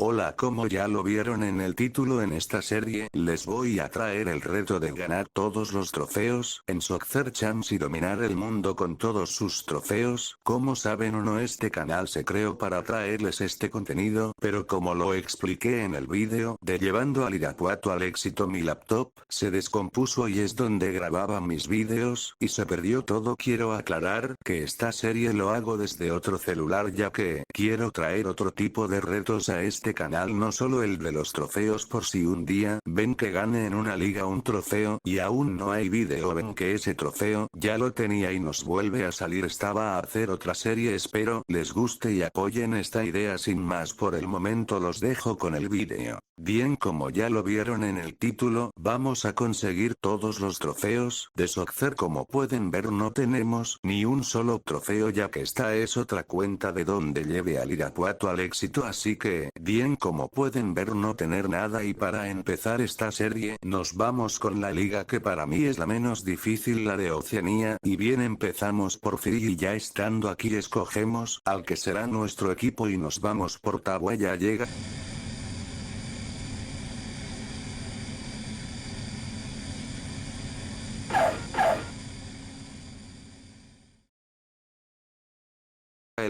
Hola, como ya lo vieron en el título, en esta serie les voy a traer el reto de ganar todos los trofeos en Soccer Champs y dominar el mundo con todos sus trofeos. Como saben o no, este canal se creó para traerles este contenido, pero como lo expliqué en el vídeo de Llevando al Irapuato al éxito, mi laptop se descompuso y es donde grababa mis vídeos, y se perdió todo. Quiero aclarar que esta serie lo hago desde otro celular, ya que quiero traer otro tipo de retos a este canal, no solo el de los trofeos. Por si un día ven que gane en una liga un trofeo y aún no hay vídeo, ven que ese trofeo ya lo tenía y nos vuelve a salir, estaba a hacer otra serie. Espero les guste y apoyen esta idea. Sin más por el momento, los dejo con el vídeo. Bien, como ya lo vieron en el título, vamos a conseguir todos los trofeos de Soccer. Como pueden ver, no tenemos ni un solo trofeo, ya que esta es otra cuenta de donde lleve al Irapuato al éxito, así que, bien, como pueden ver, no tener nada. Y para empezar esta serie, nos vamos con la liga que para mí es la menos difícil, la de Oceanía. Y bien, empezamos por Free y ya estando aquí escogemos al que será nuestro equipo y nos vamos por Tabua. Ya llega.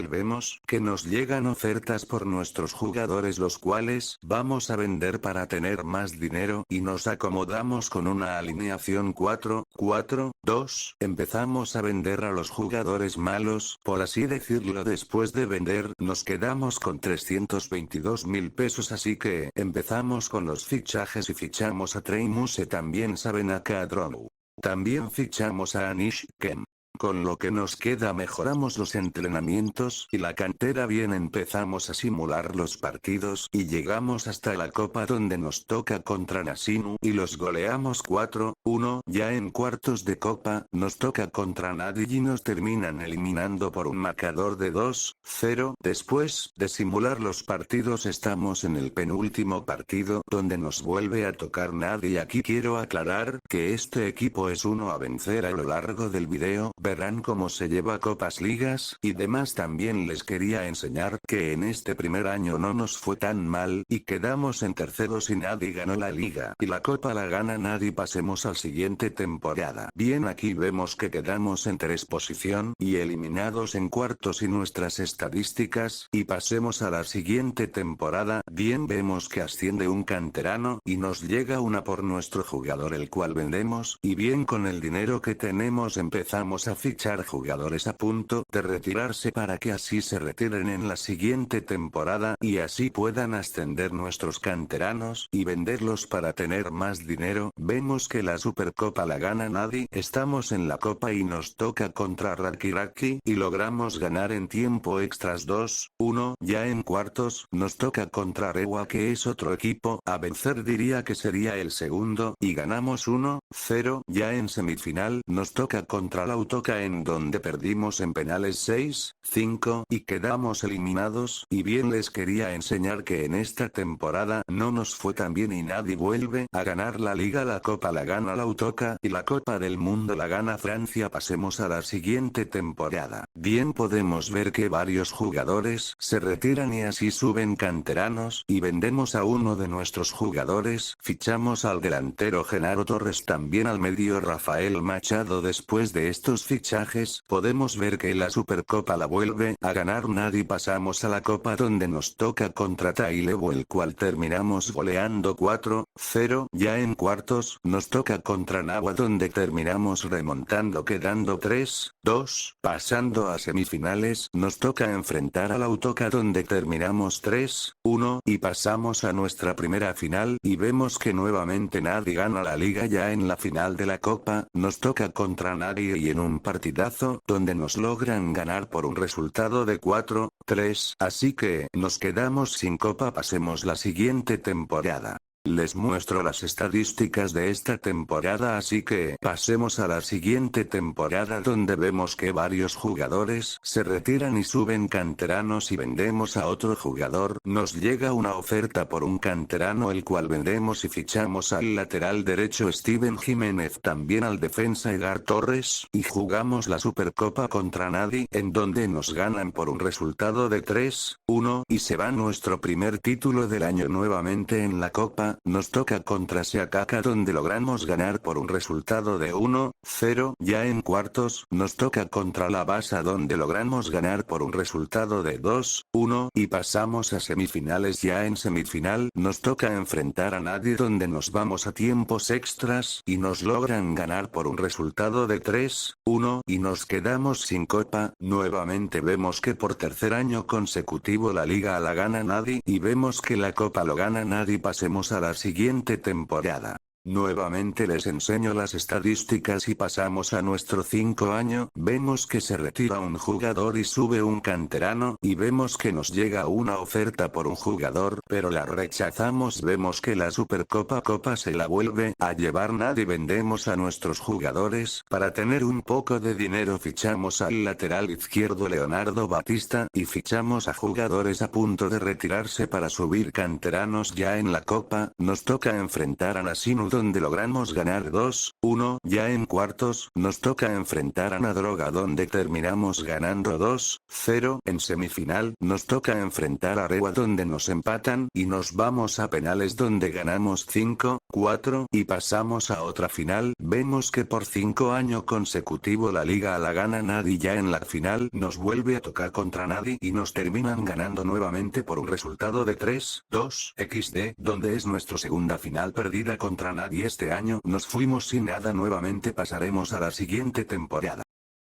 Vemos que nos llegan ofertas por nuestros jugadores, los cuales vamos a vender para tener más dinero, y nos acomodamos con una alineación 4-4-2. Empezamos a vender a los jugadores malos, por así decirlo. Después de vender, nos quedamos con 322.000 pesos, así que empezamos con los fichajes y fichamos a Trey Muse. También saben a Kadrow. También fichamos a Anish Kem. Con lo que nos queda mejoramos los entrenamientos y la cantera. Bien, empezamos a simular los partidos y llegamos hasta la copa, donde nos toca contra Nasinu y los goleamos 4-1. Ya en cuartos de copa, nos toca contra Nadi y nos terminan eliminando por un marcador de 2-0. Después de simular los partidos, estamos en el penúltimo partido, donde nos vuelve a tocar Nadi. Y aquí quiero aclarar que este equipo es uno a vencer. A lo largo del video verán cómo se lleva copas, ligas y demás. También les quería enseñar que en este primer año no nos fue tan mal y quedamos en terceros y nadie ganó la liga y la copa la gana nadie. Pasemos al siguiente temporada. Bien, aquí vemos que quedamos en posición y eliminados en cuartos y nuestras estadísticas, y pasemos a la siguiente temporada. Bien, vemos que asciende un canterano y nos llega una por nuestro jugador, el cual vendemos, y bien, con el dinero que tenemos empezamos a fichar jugadores a punto de retirarse para que así se retiren en la siguiente temporada y así puedan ascender nuestros canteranos y venderlos para tener más dinero. Vemos que la Supercopa la gana nadie. Estamos en la copa y nos toca contra Rakiraki y logramos ganar en tiempo extras 2-1. Ya en cuartos nos toca contra Rewa, que es otro equipo a vencer, diría que sería el segundo, y ganamos 1-0. Ya en semifinal nos toca contra la Autoca, en donde perdimos en penales 6-5 y quedamos eliminados. Y bien, les quería enseñar que en esta temporada no nos fue tan bien y nadie vuelve a ganar la liga. La copa la gana la Autoca y la Copa del Mundo la gana Francia. Pasemos a la siguiente temporada. Bien, podemos ver que varios jugadores se retiran y así suben canteranos y vendemos a uno de nuestros jugadores. Fichamos al delantero Genaro Torres, también al medio Rafael Machado. Después de estos fichajes podemos ver que la Supercopa la vuelve a ganar nadie. Pasamos a la copa, donde nos toca contra Tailevo, el cual terminamos goleando 4-0. Ya en cuartos nos toca contra Nagua, donde terminamos remontando quedando 3-2. Pasando a semifinales nos toca enfrentar a la Autoca, donde terminamos 3-1 y pasamos a nuestra primera final y vemos que nuevamente nadie gana la liga. Ya en la final de la copa nos toca contra nadie y en un partidazo donde nos logran ganar por un resultado de 4-3, así que nos quedamos sin copa. Pasemos la siguiente temporada. Les muestro las estadísticas de esta temporada, así que pasemos a la siguiente temporada, donde vemos que varios jugadores se retiran y suben canteranos y vendemos a otro jugador. Nos llega una oferta por un canterano, el cual vendemos y fichamos al lateral derecho Steven Jiménez, también al defensa Edgar Torres, y jugamos la Supercopa contra Nadi, en donde nos ganan por un resultado de 3-1 y se va nuestro primer título del año. Nuevamente en la Copa nos toca contra Seakaka, donde logramos ganar por un resultado de 1-0. Ya en cuartos nos toca contra la Basa, donde logramos ganar por un resultado de 2-1 y pasamos a semifinales. Ya en semifinal nos toca enfrentar a Nadi, donde nos vamos a tiempos extras y nos logran ganar por un resultado de 3-1 y nos quedamos sin copa. Nuevamente vemos que por tercer año consecutivo la liga la gana Nadi y vemos que la copa lo gana Nadi. Pasemos a la siguiente temporada. Nuevamente les enseño las estadísticas y pasamos a nuestro 5 año. Vemos que se retira un jugador y sube un canterano, y vemos que nos llega una oferta por un jugador, pero la rechazamos. Vemos que la Supercopa se la vuelve a llevar Nadi. Vendemos a nuestros jugadores para tener un poco de dinero. Fichamos al lateral izquierdo Leonardo Batista y fichamos a jugadores a punto de retirarse para subir canteranos. Ya en la Copa nos toca enfrentar a Nasinu, donde logramos ganar 2-1. Ya en cuartos nos toca enfrentar a Nadroga, donde terminamos ganando 2-0. En semifinal nos toca enfrentar a Rewa, donde nos empatan y nos vamos a penales, donde ganamos 5-4 y pasamos a otra final. Vemos que por 5 años consecutivos la liga la gana Nadi. Ya en la final nos vuelve a tocar contra Nadi y nos terminan ganando nuevamente por un resultado de 3-2 XD, donde es nuestra segunda final perdida contra Nadi. Este año nos fuimos sin nada. Nuevamente pasaremos a la siguiente temporada.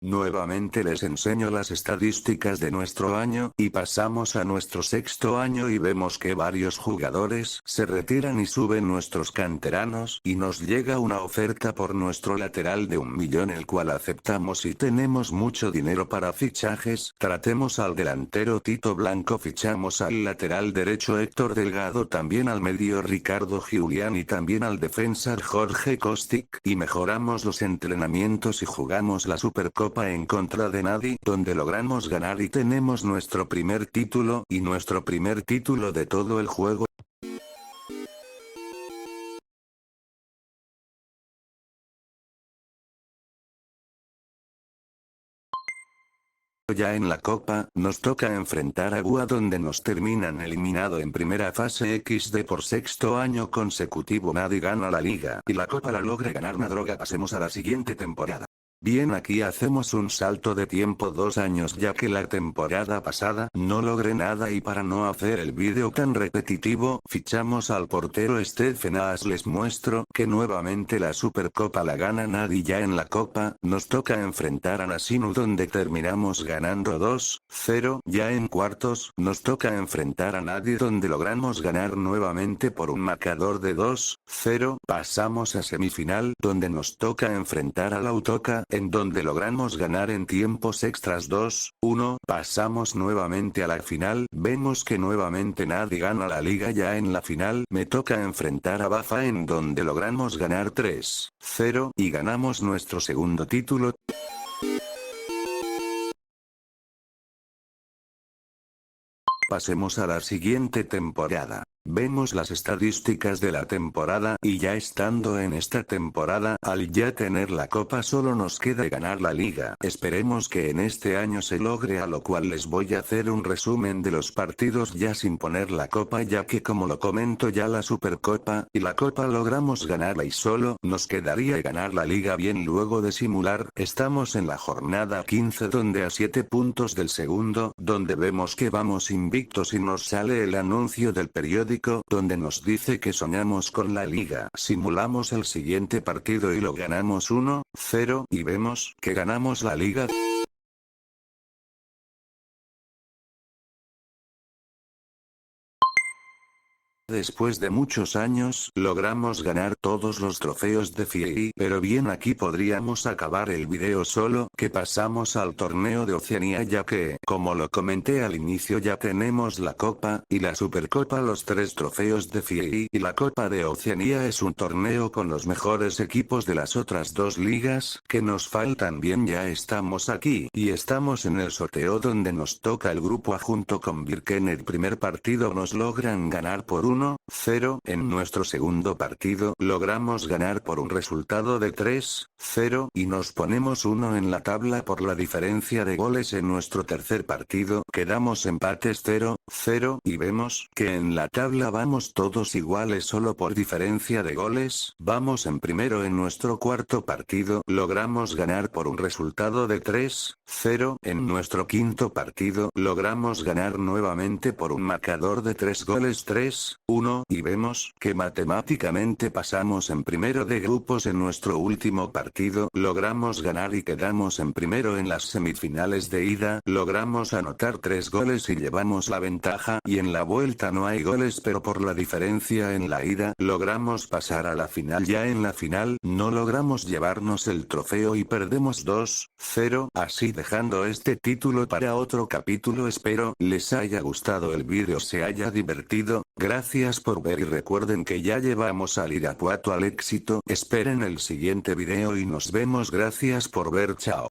Nuevamente les enseño las estadísticas de nuestro año y pasamos a nuestro sexto año y vemos que varios jugadores se retiran y suben nuestros canteranos y nos llega una oferta por nuestro lateral de 1 millón, el cual aceptamos y tenemos mucho dinero para fichajes. Tratemos al delantero Tito Blanco, fichamos al lateral derecho Héctor Delgado, también al medio Ricardo Giuliani y también al defensa Jorge Kostic, y mejoramos los entrenamientos y jugamos la Supercopa en contra de Nadi, donde logramos ganar y tenemos nuestro primer título y nuestro primer título de todo el juego. Ya en la Copa, nos toca enfrentar a Gua, donde nos terminan eliminado en primera fase XD. Por sexto año consecutivo Nadi gana la liga y la Copa la logra ganar Nadroga. Pasemos a la siguiente temporada. Bien, aquí hacemos un salto de tiempo 2 años, ya que la temporada pasada no logré nada y para no hacer el vídeo tan repetitivo, fichamos al portero Stephen Aas. Les muestro que nuevamente la Supercopa la gana Nadi. Ya en la Copa, nos toca enfrentar a Nasinu, donde terminamos ganando 2-0. Ya en cuartos, nos toca enfrentar a Nadi, donde logramos ganar nuevamente por un marcador de 2-0. Pasamos a semifinal, donde nos toca enfrentar a Lautoka, en donde logramos ganar en tiempos extras 2-1. Pasamos nuevamente a la final. Vemos que nuevamente Nadi gana la liga. Ya en la final me toca enfrentar a Bafa, en donde logramos ganar 3-0 y ganamos nuestro segundo título. Pasemos a la siguiente temporada. Vemos las estadísticas de la temporada y ya estando en esta temporada, al ya tener la copa solo nos queda ganar la liga. Esperemos que en este año se logre, a lo cual les voy a hacer un resumen de los partidos ya sin poner la copa, ya que como lo comento ya la Supercopa y la copa logramos ganarla y solo nos quedaría ganar la liga. Bien, luego de simular, estamos en la jornada 15, donde a 7 puntos del segundo, donde vemos que vamos invictos y nos sale el anuncio del periódico donde nos dice que soñamos con la liga. Simulamos el siguiente partido y lo ganamos 1-0 y vemos que ganamos la liga. Después de muchos años, logramos ganar todos los trofeos de FIEI, pero bien aquí podríamos acabar el video solo que pasamos al torneo de Oceanía ya que, como lo comenté al inicio ya tenemos la Copa, y la Supercopa los 3 trofeos de FIEI y la Copa de Oceanía es un torneo con los mejores equipos de las otras 2 ligas, que nos faltan bien ya estamos aquí, y estamos en el sorteo donde nos toca el grupo A junto con Birken el primer partido nos logran ganar por 1-0, en nuestro segundo partido logramos ganar por un resultado de 3-0, y nos ponemos 1 en la tabla por la diferencia de goles en nuestro tercer partido quedamos empates 0-0, y vemos que en la tabla vamos todos iguales solo por diferencia de goles, vamos en primero en nuestro cuarto partido logramos ganar por un resultado de 3-0, en nuestro quinto partido logramos ganar nuevamente por un marcador de 3 goles 3-1, y vemos que matemáticamente pasamos en primero de grupos en nuestro último partido logramos ganar y quedamos en primero en las semifinales de ida, logramos anotar 3 goles y llevamos la ventaja, y en la vuelta no hay goles pero por la diferencia en la ida logramos pasar a la final ya en la final no logramos llevarnos el trofeo y perdemos 2-0, así dejando este título para otro capítulo espero les haya gustado el vídeo se haya divertido, gracias por ver y recuerden que ya llevamos al Irapuato al éxito, esperen el siguiente video y nos vemos gracias por ver chao.